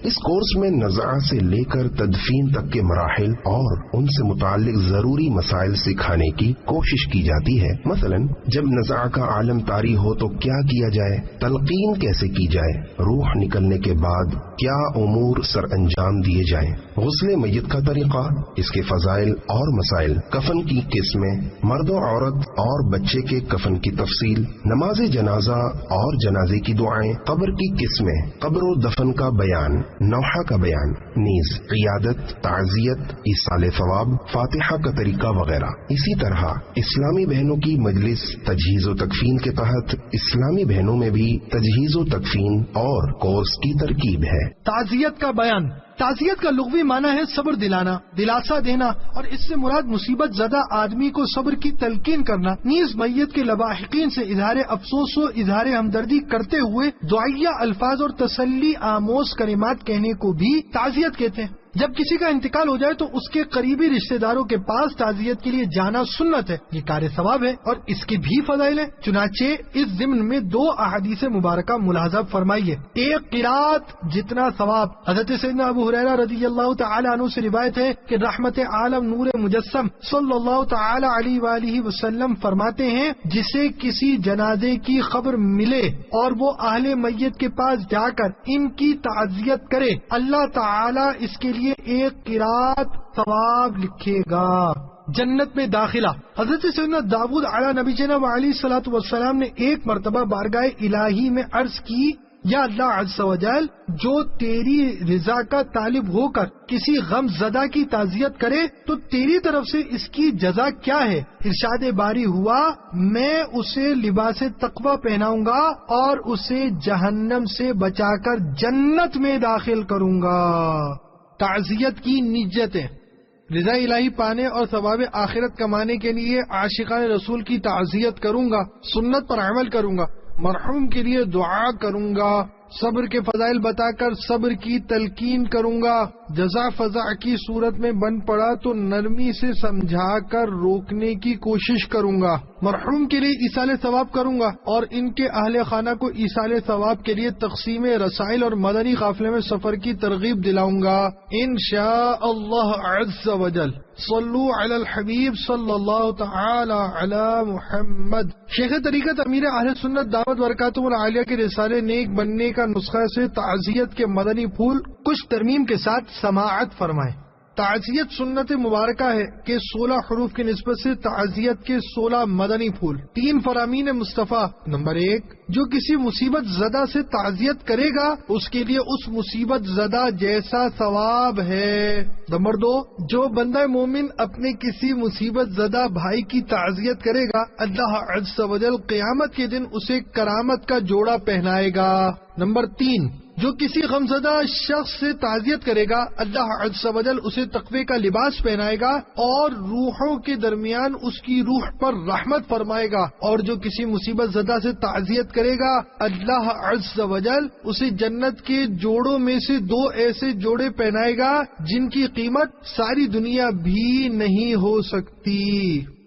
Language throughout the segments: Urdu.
اس کورس میں نزع سے لے کر تدفین تک کے مراحل اور ان سے متعلق ضروری مسائل سکھانے کی کوشش کی جاتی ہے۔ مثلا جب نزع کا عالم طاری ہو تو کیا کیا جائے، تلقین کیسے کی جائے، روح نکلنے کے بعد کیا امور سر انجام دیے جائیں، غسل میت کا طریقہ، اس کے فضائل اور مسائل، کفن کی قسمیں، مرد و عورت اور بچے کے کفن کی تفصیل، نماز جنازہ اور جنازے کی دعائیں، قبر کی قسمیں، قبر و دفن کا بیان، نوحہ کا بیان، نیز عیادت، تعزیت، ایصال ثواب، فاتحہ کا طریقہ وغیرہ۔ اسی طرح اسلامی بہنوں کی مجلس تجہیز و تکفین کے تحت اسلامی بہنوں میں بھی تجہیز و تکفین اور کورس کی ترکیب ہے۔ تعزیت کا بیان۔ تعزیت کا لغوی معنی ہے صبر دلانا، دلاسا دینا، اور اس سے مراد مصیبت زدہ آدمی کو صبر کی تلقین کرنا، نیز میت کے لواحقین سے اظہار افسوس و اظہار ہمدردی کرتے ہوئے دعائیہ الفاظ اور تسلی آموز کلمات کہنے کو بھی تعزیت کہتے ہیں۔ جب کسی کا انتقال ہو جائے تو اس کے قریبی رشتہ داروں کے پاس تعزیت کے لیے جانا سنت ہے، یہ کار ثواب ہے اور اس کے بھی فضائل ہیں۔ چنانچہ اس ضمن میں 2 احادیث مبارکہ ملاحظہ فرمائیے۔ ایک قرات جتنا ثواب، حضرت سیدنا ابو ہریرہ رضی اللہ تعالی عنہ سے روایت ہے کہ رحمت عالم نور مجسم صلی اللہ تعالی علیہ وآلہ وسلم فرماتے ہیں، جسے کسی جنازے کی خبر ملے اور وہ اہل میت کے پاس جا کر ان کی تعزیت کرے، اللہ تعالی اس کے لیے ایک قرات ثواب لکھے گا۔ جنت میں داخلہ۔ حضرت سیدنا داؤد علیہ نبی جناب علیہ الصلوۃ والسلام نے ایک مرتبہ بارگاہ الہی میں عرض کی، یا اللہ عز و جل، جو تیری رضا کا طالب ہو کر کسی غم زدہ کی تعزیت کرے تو تیری طرف سے اس کی جزا کیا ہے؟ ارشاد باری ہوا، میں اسے لباس تقوی پہناؤں گا اور اسے جہنم سے بچا کر جنت میں داخل کروں گا۔ تعزیت کی نیتیں۔ رضا الہی پانے اور ثواب آخرت کمانے کے لیے عاشقان رسول کی تعزیت کروں گا، سنت پر عمل کروں گا، مرحوم کے لیے دعا کروں گا، صبر کے فضائل بتا کر صبر کی تلقین کروں گا، جزا فضا کی صورت میں بن پڑا تو نرمی سے سمجھا کر روکنے کی کوشش کروں گا، مرحوم کے لیے ایصال ثواب کروں گا اور ان کے اہل خانہ کو ایصال ثواب کے لیے تقسیم رسائل اور مدنی قافلے میں سفر کی ترغیب دلاؤں گا انشاء اللہ عز و جل۔ صلو علی الحبیب صلی اللہ تعالی علی محمد۔ شیخ طریقت امیر اہل سنت دعوت برکاتہ العالیہ کے رسالے نیک بننے کا نسخہ سے تعزیت کے مدنی پھول کچھ ترمیم کے ساتھ سماعت فرمائیں۔ تعزیت سنت مبارکہ ہے کہ 16 حروف کی نسبت سے تعزیت کے 16 مدنی پھول۔ 3 فرامین مصطفیٰ۔ نمبر 1، جو کسی مصیبت زدہ سے تعزیت کرے گا اس کے لیے اس مصیبت زدہ جیسا ثواب ہے۔ نمبر 2، جو بندہ مومن اپنے کسی مصیبت زدہ بھائی کی تعزیت کرے گا اللہ عز و جل قیامت کے دن اسے کرامت کا جوڑا پہنائے گا۔ نمبر 3، جو کسی غمزدہ شخص سے تعزیت کرے گا اللہ عز و جل اسے تقوی کا لباس پہنائے گا اور روحوں کے درمیان اس کی روح پر رحمت فرمائے گا، اور جو کسی مصیبت زدہ سے تعزیت کرے گا اللہ عز و جل اسے جنت کے جوڑوں میں سے 2 ایسے جوڑے پہنائے گا جن کی قیمت ساری دنیا بھی نہیں ہو سکتی۔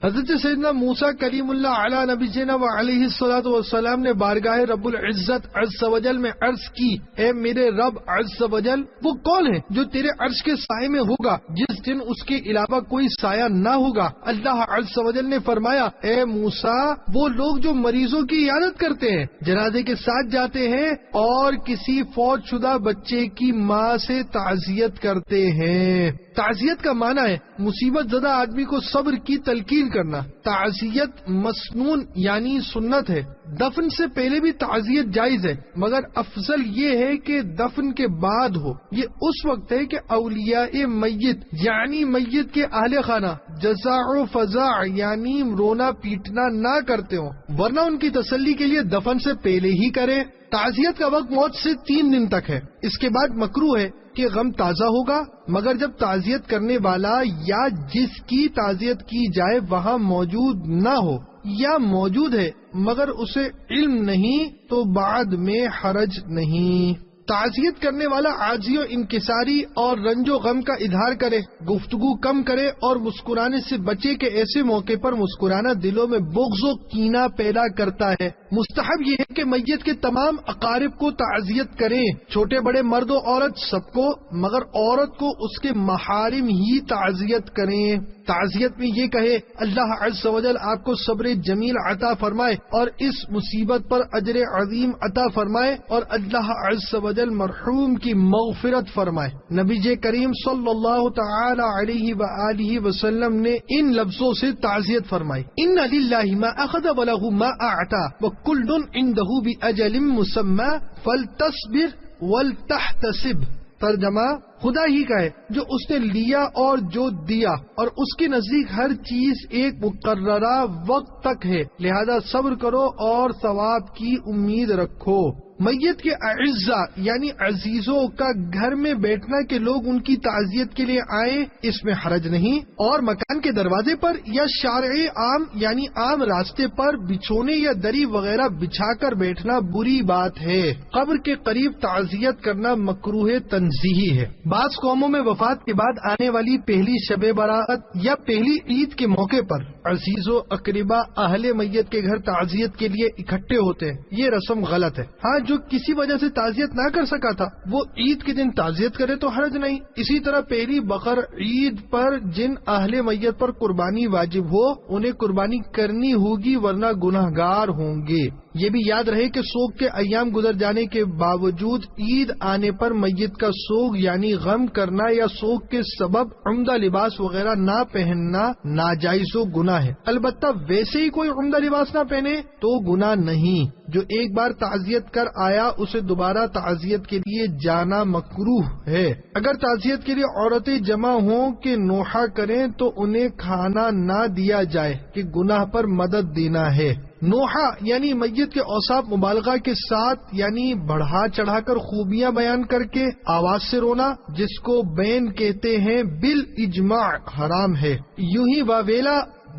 حضرت سیدنا موسیٰ کلیم اللہ علی نبی جناب علیہ الصلوۃ والسلام نے بارگاہ رب العزت عز و جل میں عرض کی، اے میرے رب عز و جل، وہ کون ہے جو تیرے عرش کے سائے میں ہوگا جس دن اس کے علاوہ کوئی سایہ نہ ہوگا؟ اللہ عز و جل نے فرمایا، اے موسیٰ، وہ لوگ جو مریضوں کی عیادت کرتے ہیں، جنازے کے ساتھ جاتے ہیں اور کسی فوت شدہ بچے کی ماں سے تعزیت کرتے ہیں۔ تعزیت کا معنی ہے مصیبت زدہ آدمی کو صبر کی تلقین کرنا۔ تعزیت مسنون یعنی سنت ہے۔ دفن سے پہلے بھی تعزیت جائز ہے، مگر افضل یہ ہے کہ دفن کے بعد ہو۔ یہ اس وقت ہے کہ اولیاء میت یعنی میت کے اہل خانہ جزاء و فضاء یعنی رونا پیٹنا نہ کرتے ہوں، ورنہ ان کی تسلی کے لیے دفن سے پہلے ہی کریں۔ تعزیت کا وقت موت سے 3 دن تک ہے، اس کے بعد مکروہ ہے کہ غم تازہ ہوگا، مگر جب تعزیت کرنے والا یا جس کی تعزیت کی جائے وہاں موجود نہ ہو، یا موجود ہے مگر اسے علم نہیں تو بعد میں حرج نہیں۔ تعزیت کرنے والا عاجزی و انکساری اور رنج و غم کا اظہار کرے، گفتگو کم کرے اور مسکرانے سے بچے کہ ایسے موقع پر مسکرانا دلوں میں بغض و کینہ پیدا کرتا ہے۔ مستحب یہ ہے کہ میت کے تمام اقارب کو تعزیت کریں، چھوٹے بڑے مرد و عورت سب کو، مگر عورت کو اس کے محارم ہی تعزیت کریں۔ تعزیت میں یہ کہے اللہ عز و جل آپ کو صبر جمیل عطا فرمائے اور اس مصیبت پر اجر عظیم عطا فرمائے اور اللہ عز و جل مرحوم کی مغفرت فرمائے۔ نبی کریم صلی اللہ تعالی علیہ وآلہ وسلم نے ان لفظوں سے تعزیت فرمائی، ان للہ ما اخذ وله ما اعطى وكل عنده باجل مسمى فلتصبر ولتحتسب۔ ترجمہ خدا ہی کا ہے جو اس نے لیا اور جو دیا، اور اس کے نزدیک ہر چیز ایک مقررہ وقت تک ہے، لہذا صبر کرو اور ثواب کی امید رکھو۔ میت کے اعزاء یعنی عزیزوں کا گھر میں بیٹھنا کہ لوگ ان کی تعزیت کے لیے آئیں، اس میں حرج نہیں، اور مکان کے دروازے پر یا شارع عام یعنی عام راستے پر بچھونے یا دری وغیرہ بچھا کر بیٹھنا بری بات ہے۔ قبر کے قریب تعزیت کرنا مکروہ تنزیہی ہے۔ بعض قوموں میں وفات کے بعد آنے والی پہلی شب برات یا پہلی عید کے موقع پر عزیز و اقربا اہل میت کے گھر تعزیت کے لیے اکٹھے ہوتے ہیں، یہ رسم غلط ہے۔ ہاں جو کسی وجہ سے تعزیت نہ کر سکا تھا وہ عید کے دن تعزیت کرے تو حرج نہیں۔ اسی طرح پہلی بقر عید پر جن اہل میت پر قربانی واجب ہو انہیں قربانی کرنی ہوگی ورنہ گناہگار ہوں گے۔ یہ بھی یاد رہے کہ سوگ کے ایام گزر جانے کے باوجود عید آنے پر میت کا سوگ یعنی غم کرنا یا سوگ کے سبب عمدہ لباس وغیرہ نہ پہننا ناجائز و گناہ ہے۔ البتہ ویسے ہی کوئی عمدہ لباس نہ پہنے تو گناہ نہیں۔ جو ایک بار تعزیت کر آیا اسے دوبارہ تعزیت کے لیے جانا مکروہ ہے۔ اگر تعزیت کے لیے عورتیں جمع ہوں کہ نوحہ کریں تو انہیں کھانا نہ دیا جائے کہ گناہ پر مدد دینا ہے۔ نوحہ یعنی میت کے اوصاف مبالغہ کے ساتھ یعنی بڑھا چڑھا کر خوبیاں بیان کر کے آواز سے رونا جس کو بین کہتے ہیں بالاجماع حرام ہے۔ یوں ہی واویلا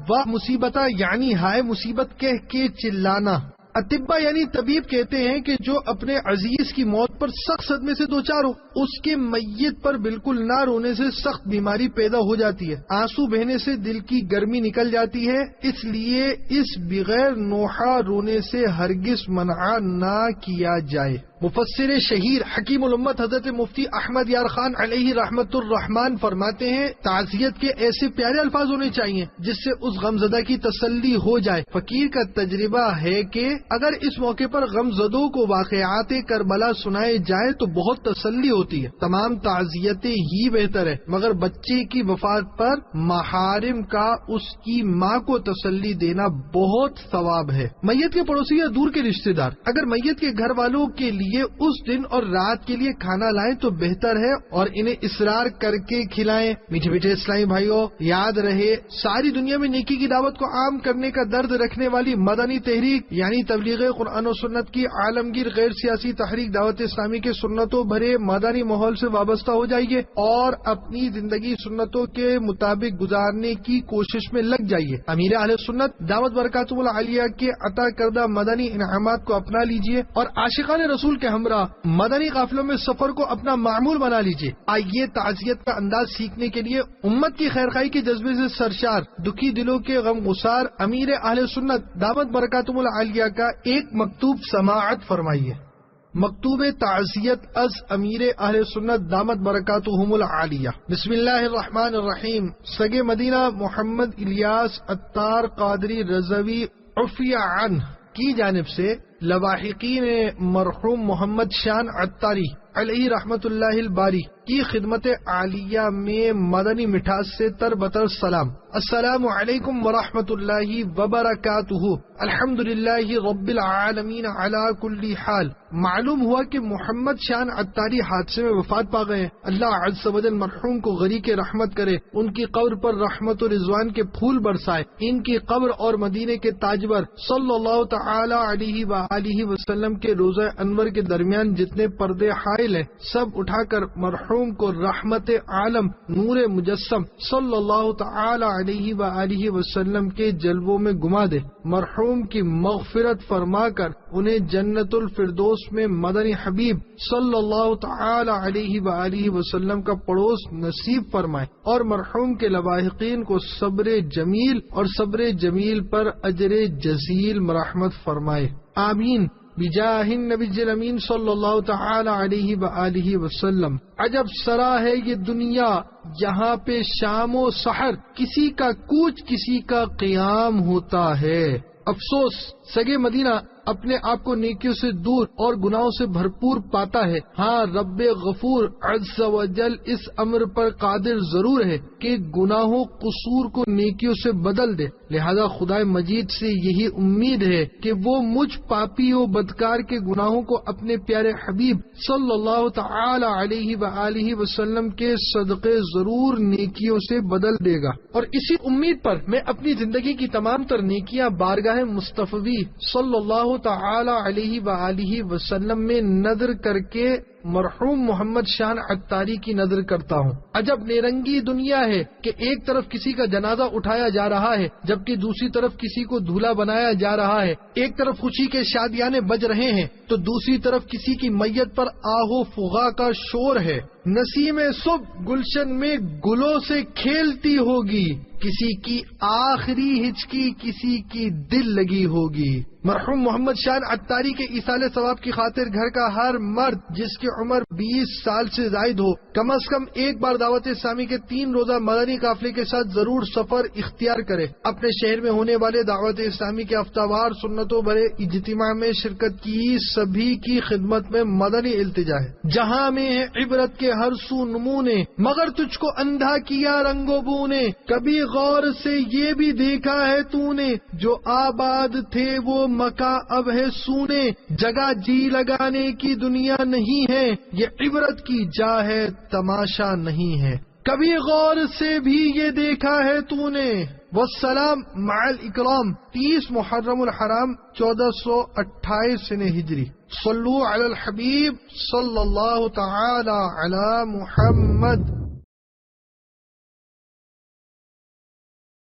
و مصیبتہ یعنی ہائے مصیبت کہہ کے چلانا۔ اطباء یعنی طبیب کہتے ہیں کہ جو اپنے عزیز کی موت پر سخت صدمے سے دوچار ہو اس کے میت پر بالکل نہ رونے سے سخت بیماری پیدا ہو جاتی ہے، آنسو بہنے سے دل کی گرمی نکل جاتی ہے، اس لیے اس بغیر نوحہ رونے سے ہرگز منع نہ کیا جائے۔ مفسر شہیر حکیم الامت حضرت مفتی احمد یار خان علیہ رحمت الرحمان فرماتے ہیں تعزیت کے ایسے پیارے الفاظ ہونے چاہیے جس سے اس غمزدہ کی تسلی ہو جائے۔ فقیر کا تجربہ ہے کہ اگر اس موقع پر غمزدوں کو واقعات کربلا سنائے جائے تو بہت تسلی ہوتی ہے۔ تمام تعزیتیں ہی بہتر ہے مگر بچے کی وفات پر محارم کا اس کی ماں کو تسلی دینا بہت ثواب ہے۔ میت کے پڑوسی یا دور کے رشتہ دار اگر میت کے گھر والوں کے لیے اس دن اور رات کے لیے کھانا لائیں تو بہتر ہے اور انہیں اصرار کر کے کھلائیں۔ میٹھے میٹھے اسلامی بھائیوں، یاد رہے ساری دنیا میں نیکی کی دعوت کو عام کرنے کا درد رکھنے والی مدنی تحریک یعنی تبلیغ قرآن و سنت کی عالمگیر غیر سیاسی تحریک دعوت اسلامی کے سنتوں بھرے مدنی ماحول سے وابستہ ہو جائیے اور اپنی زندگی سنتوں کے مطابق گزارنے کی کوشش میں لگ جائیے۔ امیر اہل سنت دعوت برکاتہ العالیہ کے عطا کردہ مدنی انعامات کو اپنا لیجیے اور عاشقان رسول کے ہمراہ مدنی قافلوں میں سفر کو اپنا معمول بنا لیجیے۔ آئیے تعزیت کا انداز سیکھنے کے لیے امت کی خیرخواہی کے جذبے سے سرشار دکھی دلوں کے غم گسار امیر اہل سنت دعوت برکاتہ العالیہ کا ایک مکتوب سماعت فرمائیے۔ مکتوب تعزیت از امیر اہل سنت دامت برکاتہم العالیہ۔ بسم اللہ الرحمن الرحیم۔ سگے مدینہ محمد الیاس عطار قادری رضوی عفی عنہ کی جانب سے لواحقین مرحوم محمد شان عطاری علیہ رحمت اللہ الباری کی خدمت عالیہ میں مدنی مٹھاس سے تربتر سلام۔ السلام علیکم ورحمۃ اللہ وبرکاتہ۔ الحمدللہ رب العالمین علی کل حال۔ معلوم ہوا کہ محمد شان عطاری حادثے میں وفات پا گئے۔ اللہ عز و جل مرحوم کو غریق رحمت کرے، ان کی قبر پر رحمت و رضوان کے پھول برسائے، ان کی قبر اور مدینے کے تاجور صلی اللہ تعالی علیہ وآلہ وسلم کے روضہ انور کے درمیان جتنے پردے فضائل ہے، سب اٹھا کر مرحوم کو رحمت عالم نور مجسم صلی اللہ تعالی علیہ وآلہ وسلم کے جلووں میں گما دے، مرحوم کی مغفرت فرما کر انہیں جنت الفردوس میں مدنی حبیب صلی اللہ تعالی علیہ وآلہ وسلم کا پڑوس نصیب فرمائے، اور مرحوم کے لواحقین کو صبر جمیل اور صبر جمیل پر اجر جزیل مرحمت فرمائے، آمین بجاہ النبی الامین صلی اللہ تعالی علیہ وآلہ وسلم۔ عجب سرا ہے یہ دنیا، جہاں پہ شام و سحر کسی کا کوچ کسی کا قیام ہوتا ہے۔ افسوس سگے مدینہ اپنے آپ کو نیکیوں سے دور اور گناہوں سے بھرپور پاتا ہے۔ ہاں رب غفور عز و جل اس امر پر قادر ضرور ہے کہ گناہوں قصور کو نیکیوں سے بدل دے، لہذا خدا مجید سے یہی امید ہے کہ وہ مجھ پاپی و بدکار کے گناہوں کو اپنے پیارے حبیب صلی اللہ تعالی علیہ وآلہ وسلم کے صدقے ضرور نیکیوں سے بدل دے گا، اور اسی امید پر میں اپنی زندگی کی تمام تر نیکیاں بارگاہ مصطفی صلی اللہ تعالی علیہ وآلہ وسلم میں نظر کر کے مرحوم محمد شان عطاری کی نظر کرتا ہوں۔ عجب نیرنگی دنیا ہے کہ ایک طرف کسی کا جنازہ اٹھایا جا رہا ہے جبکہ دوسری طرف کسی کو دولہا بنایا جا رہا ہے، ایک طرف خوشی کے شادیانے بج رہے ہیں تو دوسری طرف کسی کی میت پر آہو فغا کا شور ہے۔ نسیم صبح گلشن میں گلوں سے کھیلتی ہوگی، کسی کی آخری ہچکی کسی کی دل لگی ہوگی۔ مرحوم محمد شان عطاری کے ایصال ثواب کی خاطر گھر کا ہر مرد جس کی عمر 20 سال سے زائد ہو کم از کم ایک بار دعوت اسلامی کے 3 روزہ مدنی قافلے کے ساتھ ضرور سفر اختیار کرے، اپنے شہر میں ہونے والے دعوت اسلامی کے ہفتہ وار سنتوں بھرے اجتماع میں شرکت کی سبھی کی خدمت میں مدنی التجا ہے۔ جہاں میں ہے عبرت کے ہر سو نمونے، مگر تجھ کو اندھا کیا رنگ و بو نے، کبھی غور سے یہ بھی دیکھا ہے تو نے، جو آباد تھے وہ مکہ اب ہے سونے، جگہ جی لگانے کی دنیا نہیں ہے، یہ عبرت کی جا ہے تماشا نہیں ہے، کبھی غور سے بھی یہ دیکھا ہے تو نے۔ والسلام مع الاکرام 30 محرم الحرام 1428 ہجری۔ صلو علی الحبیب صلی اللہ تعالی علی محمد۔